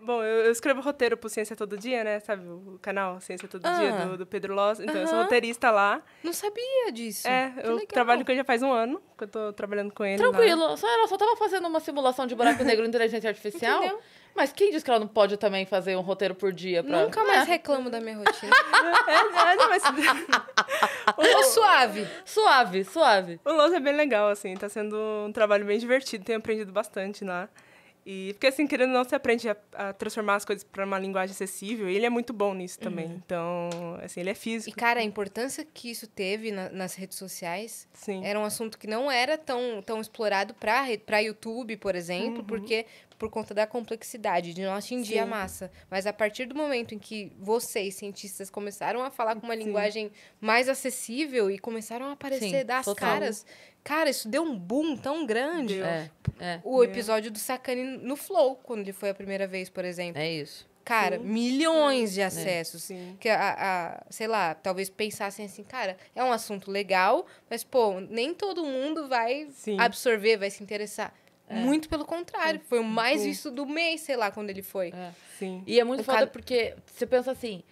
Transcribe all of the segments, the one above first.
Bom, eu escrevo roteiro pro Ciência Todo Dia, né? Sabe o canal Ciência Todo Dia, do Pedro Loss? Então, eu sou roteirista lá. Não sabia disso. Que Eu legal. trabalho com ele já faz 1 ano, que eu tô trabalhando com ele Tranquilo. lá. Ela só tava fazendo uma simulação de buraco negro em inteligência artificial. Entendeu? Mas quem diz que ela não pode também fazer um roteiro por dia? Nunca mais reclamo da minha rotina. Mas... Tô suave. Suave. O Loss é bem legal, assim. Tá sendo um trabalho bem divertido. Tenho aprendido bastante lá. E porque, assim, querendo ou não, você aprende a transformar as coisas para uma linguagem acessível. E ele é muito bom nisso também. Então, assim, ele é físico. E, cara, a importância que isso teve nas redes sociais Sim. era um assunto que não era tão explorado para YouTube, por exemplo, porque por conta da complexidade, de não atingir a massa. Mas a partir do momento em que vocês, cientistas, começaram a falar com uma linguagem mais acessível e começaram a aparecer das caras... Cara, isso deu um boom tão grande. O episódio do Sacani no Flow, quando ele foi a primeira vez, por exemplo. É isso. Cara, milhões de acessos. Sim. Que, sei lá, talvez pensassem assim, cara, é um assunto legal, mas, pô, nem todo mundo vai absorver, vai se interessar. Muito pelo contrário. Foi o mais visto do mês, sei lá, quando ele foi. Sim. E é muito foda porque você pensa assim...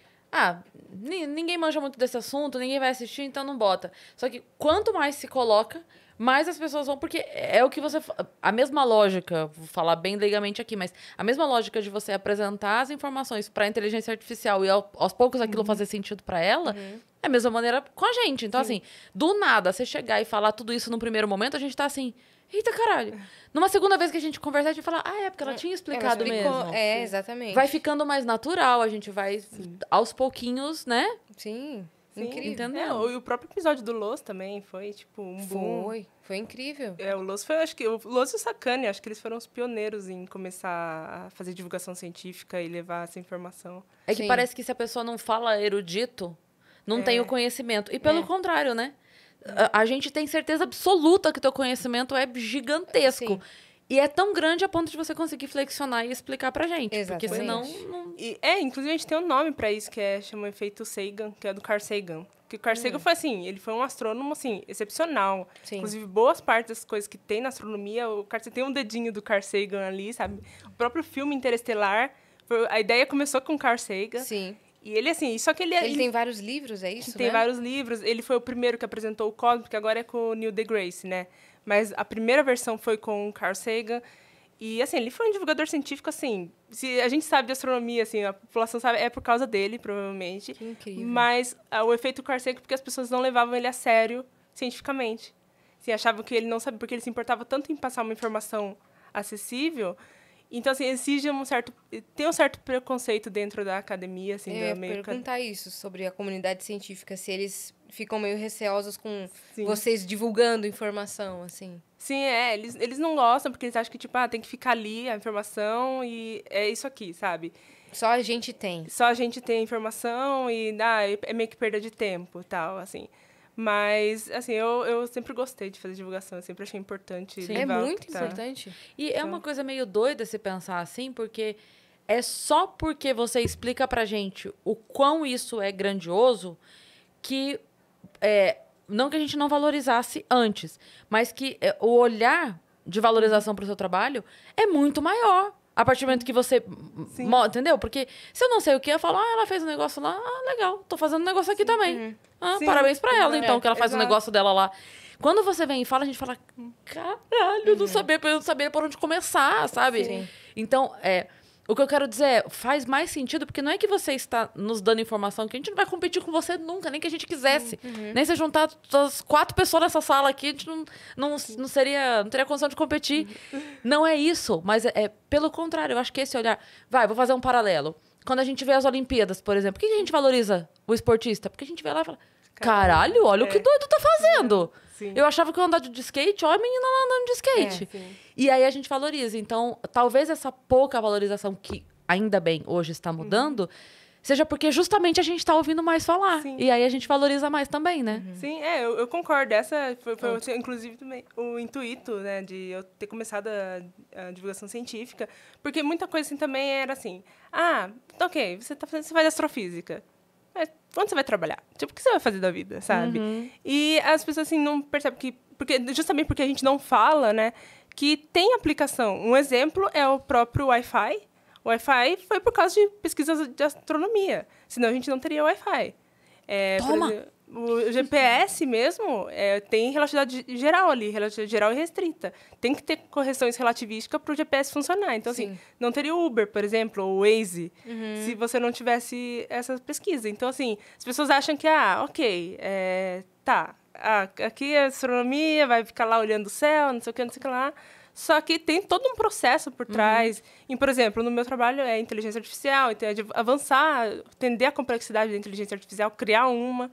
ninguém manja muito desse assunto, ninguém vai assistir, então não bota. Só que quanto mais se coloca, mais as pessoas vão... Porque é o que você... A mesma lógica, vou falar bem leigamente aqui, mas a mesma lógica de você apresentar as informações para a inteligência artificial e aos poucos aquilo fazer sentido para ela, é a mesma maneira com a gente. Então, assim, do nada, você chegar e falar tudo isso no primeiro momento, a gente tá assim... Eita, caralho. Numa segunda vez que a gente conversar, a gente fala, porque ela tinha explicado mesmo. Exatamente. Vai ficando mais natural, a gente vai aos pouquinhos, né? Sim. Incrível. Entendeu? E o próprio episódio do Loss também foi, tipo, um boom. Foi incrível. O Loss foi, acho que... O Loss e o Sacani, acho que eles foram os pioneiros em começar a fazer divulgação científica e levar essa informação. É que parece que se a pessoa não fala erudito, não tem o conhecimento. E pelo contrário, né? A gente tem certeza absoluta que teu conhecimento é gigantesco. Sim. E é tão grande a ponto de você conseguir flexionar e explicar pra gente. Exatamente. Porque senão... Não... Inclusive a gente tem um nome pra isso, que chama efeito Sagan, que é do Carl Sagan. Porque o Carl Sagan foi assim, ele foi um astrônomo, assim, excepcional. Sim. Inclusive, boas partes das coisas que tem na astronomia, o Carl Sagan tem um dedinho do Carl Sagan ali, sabe? O próprio filme Interestelar, a ideia começou com o Carl Sagan. Sim. E ele, assim, só que ele tem vários livros, é isso, Tem né? vários livros. Ele foi o primeiro que apresentou o cosmos, que agora é com o Neil deGrasse, né? Mas a primeira versão foi com o Carl Sagan. E, assim, ele foi um divulgador científico, assim... Se a gente sabe de astronomia, assim, a população sabe, é por causa dele, provavelmente. Que incrível. Mas o efeito Carl Sagan, porque as pessoas não levavam ele a sério cientificamente. Assim, achavam que ele não sabia, porque ele se importava tanto em passar uma informação acessível... Então, assim, tem um certo preconceito dentro da academia, assim, Eu ia perguntar isso sobre a comunidade científica, se eles ficam meio receosos com vocês divulgando informação, assim. Sim, eles não gostam, porque eles acham que, tipo, tem que ficar ali a informação e é isso aqui, sabe? Só a gente tem. Só a gente tem informação e é meio que perda de tempo e tal, assim. Mas, assim, eu sempre gostei de fazer divulgação, eu sempre achei importante. É muito importante. E é uma coisa meio doida se pensar assim, porque é só porque você explica pra gente o quão isso é grandioso que... não que a gente não valorizasse antes, mas que o olhar de valorização pro seu trabalho é muito maior. A partir do momento que você... Entendeu? Porque se eu não sei o que, eu falo, ela fez um negócio lá, legal, tô fazendo um negócio aqui também. Parabéns pra ela, então, que ela faz o negócio dela lá. Quando você vem e fala, a gente fala, caralho, eu não sabia por onde começar, sabe? Sim. Então, o que eu quero dizer é, faz mais sentido, porque não é que você está nos dando informação, que a gente não vai competir com você nunca, nem que a gente quisesse. Nem se juntar as 4 pessoas nessa sala aqui, a gente não teria condição de competir. Não é isso, mas pelo contrário, eu acho que esse olhar... Vou fazer um paralelo. Quando a gente vê as Olimpíadas, por exemplo, por que a gente valoriza o esportista? Porque a gente vê lá e fala, caralho, olha o que doido tá fazendo. Sim. Eu achava que eu andava de skate, olha a menina lá andando de skate. E aí a gente valoriza. Então, talvez essa pouca valorização que, ainda bem, hoje está mudando, seja porque justamente a gente está ouvindo mais falar. Sim. E aí a gente valoriza mais também, né? Sim, eu concordo. Essa foi inclusive, também o intuito, né, de eu ter começado a divulgação científica. Porque muita coisa assim também era assim, ok, você faz astrofísica. Mas onde você vai trabalhar? Tipo, o que você vai fazer da vida, sabe? E as pessoas, assim, não percebem que... Justamente porque a gente não fala, né? Que tem aplicação. Um exemplo é o próprio Wi-Fi. O Wi-Fi foi por causa de pesquisas de astronomia. Senão a gente não teria Wi-Fi. Toma! Por exemplo, o GPS mesmo tem relatividade geral ali, relatividade geral e restrita. Tem que ter correções relativísticas para o GPS funcionar. Então, assim, não teria o Uber, por exemplo, ou o Waze, se você não tivesse essa pesquisa. Então, assim, as pessoas acham que, ok, aqui é astronomia, vai ficar lá olhando o céu, não sei o que, não sei o que lá. Só que tem todo um processo por trás. E, por exemplo, no meu trabalho é inteligência artificial, então é de avançar, entender a complexidade da inteligência artificial, criar uma.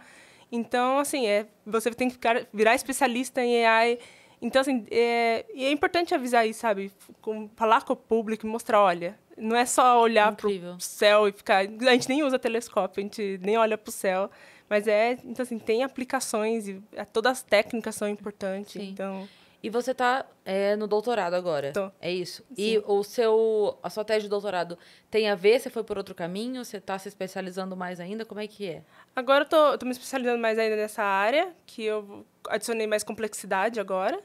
Então, assim, você tem que virar especialista em AI. Então, assim, e é importante avisar isso, sabe? Falar com o público e mostrar, olha, não é só olhar para o céu e ficar... A gente nem usa telescópio, a gente nem olha para o céu. Mas então, assim, tem aplicações e todas as técnicas são importantes. Sim. Então... E você tá no doutorado agora. Tô. É isso? Sim. E a sua tese de doutorado tem a ver? Você foi por outro caminho? Você tá se especializando mais ainda? Como é que é? Agora eu tô me especializando mais ainda nessa área, que eu adicionei mais complexidade agora.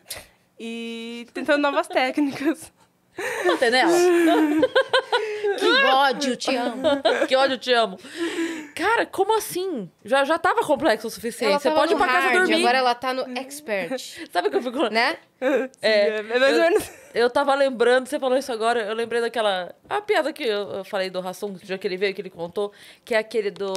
E tentando novas técnicas. Bater nela? Que ódio, te amo. Que ódio, te amo. Cara, como assim? Já tava complexo o suficiente. Ela Você tava pode ir no pra casa hard, dormir. agora ela tá no expert, Sabe o que eu fico... né? É mais ou menos. Eu tava lembrando, você falou isso agora, eu lembrei daquela... A piada que eu falei do Rassum, que já que ele veio, que ele contou, que é aquele do...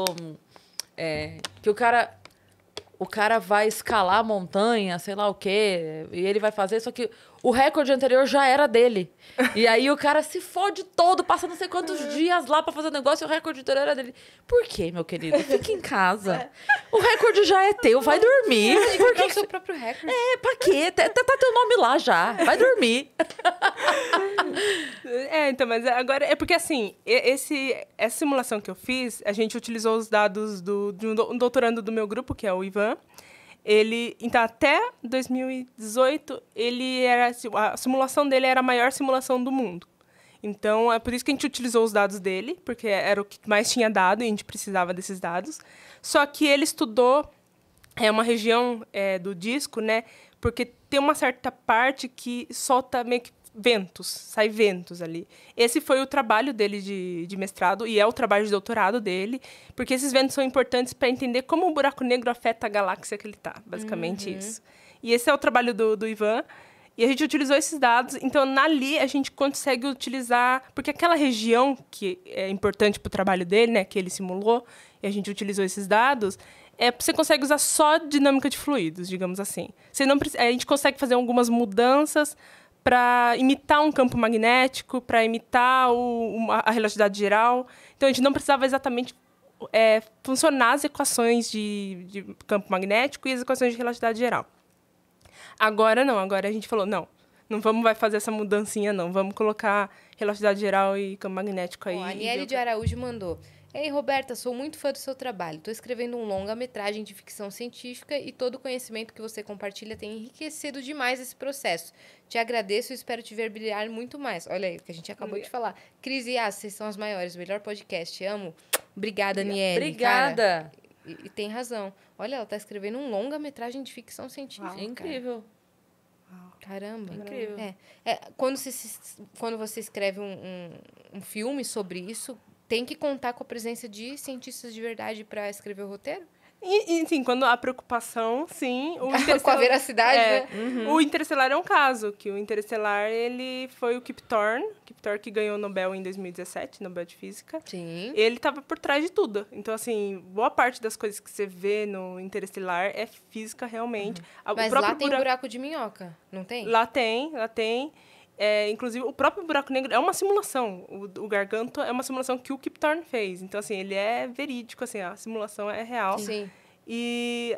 que o cara vai escalar a montanha, sei lá o quê, e ele vai fazer, só que o recorde anterior já era dele. E aí o cara se fode todo, passa não sei quantos dias lá pra fazer o negócio, e o recorde anterior era dele. Por quê, meu querido? Fica em casa. O recorde já é teu, vai dormir. Por que o seu próprio recorde? Pra quê? Tá teu nome lá já, vai dormir. Então, mas agora... É porque, assim, essa simulação que eu fiz, a gente utilizou os dados de um doutorando do meu grupo, que é o Ivan. Então, até 2018, a simulação dele era a maior simulação do mundo. Então, é por isso que a gente utilizou os dados dele, porque era o que mais tinha dado e a gente precisava desses dados. Só que ele estudou uma região do disco, né? Porque tem uma certa parte que solta meio que sai ventos ali. Esse foi o trabalho dele de mestrado e é o trabalho de doutorado dele, porque esses ventos são importantes para entender como o buraco negro afeta a galáxia que ele está, basicamente isso. E esse é o trabalho do Ivan, e a gente utilizou esses dados, então ali a gente consegue utilizar, porque aquela região que é importante para o trabalho dele, né, que ele simulou, e a gente utilizou esses dados, você consegue usar só dinâmica de fluidos, digamos assim. A gente consegue fazer algumas mudanças para imitar um campo magnético, para imitar a relatividade geral. Então, a gente não precisava exatamente funcionar as equações de campo magnético e as equações de relatividade geral. Agora, não. Agora, a gente falou, não vai fazer essa mudancinha, não. Vamos colocar relatividade geral e campo magnético aí. A Aniele de Araújo mandou... Ei, Roberta, sou muito fã do seu trabalho. Estou escrevendo um longa-metragem de ficção científica e todo o conhecimento que você compartilha tem enriquecido demais esse processo. Te agradeço e espero te ver brilhar muito mais. Olha aí, o que a gente acabou de falar. Cris e Yas, vocês são as maiores. O melhor podcast. Amo. Obrigada, Aniele. Obrigada. Cara, e tem razão. Olha, ela está escrevendo um longa-metragem de ficção científica. É incrível. Caramba. Incrível. Quando você escreve um filme sobre isso... Tem que contar com a presença de cientistas de verdade para escrever o roteiro? E sim, quando há preocupação, sim. Com a veracidade, né? O Interestelar é um caso, que o Interestelar, ele foi o Kip Thorne que ganhou o Nobel em 2017, Nobel de Física. Sim. Ele estava por trás de tudo. Então, assim, boa parte das coisas que você vê no Interestelar é física, realmente. Mas lá tem buraco de minhoca, não tem? Lá tem. Inclusive, o próprio buraco negro é uma simulação. O Gargantua é uma simulação que o Kip Thorne fez. Então, assim, ele é verídico, assim, a simulação é real. Sim. E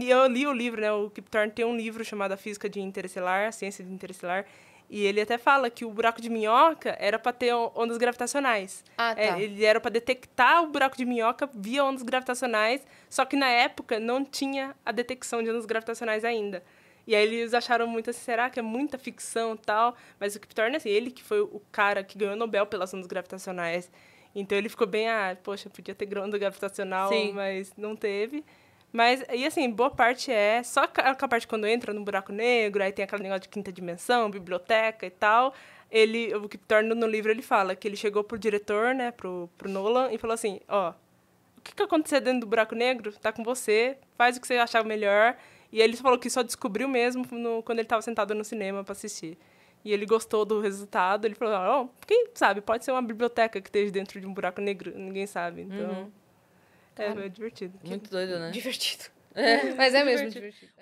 eu li o livro, né? O Kip Thorne tem um livro chamado A Física de Interestelar, A Ciência de Interestelar. E ele até fala que o buraco de minhoca era para ter ondas gravitacionais. Ah, tá. Ele era para detectar o buraco de minhoca via ondas gravitacionais, só que na época não tinha a detecção de ondas gravitacionais ainda. E aí eles acharam muito assim, será que é muita ficção e tal? Mas o Kip Thorne, assim, ele que foi o cara que ganhou o Nobel pelas ondas gravitacionais. Então ele ficou bem, poxa, podia ter onda gravitacional, sim, mas não teve. Mas, e assim, boa parte só a parte quando entra no buraco negro, aí tem aquele negócio de quinta dimensão, biblioteca e tal. o que torna no livro, ele fala que ele chegou pro diretor, né, pro Nolan, e falou assim, ó, o que acontecer dentro do buraco negro tá com você, faz o que você achar melhor. E ele falou que só descobriu mesmo quando ele estava sentado no cinema para assistir. E ele gostou do resultado, ele falou, ó, quem sabe, pode ser uma biblioteca que esteja dentro de um buraco negro, ninguém sabe. Então, é divertido. Muito doido, né? Divertido. Mas é mesmo divertido.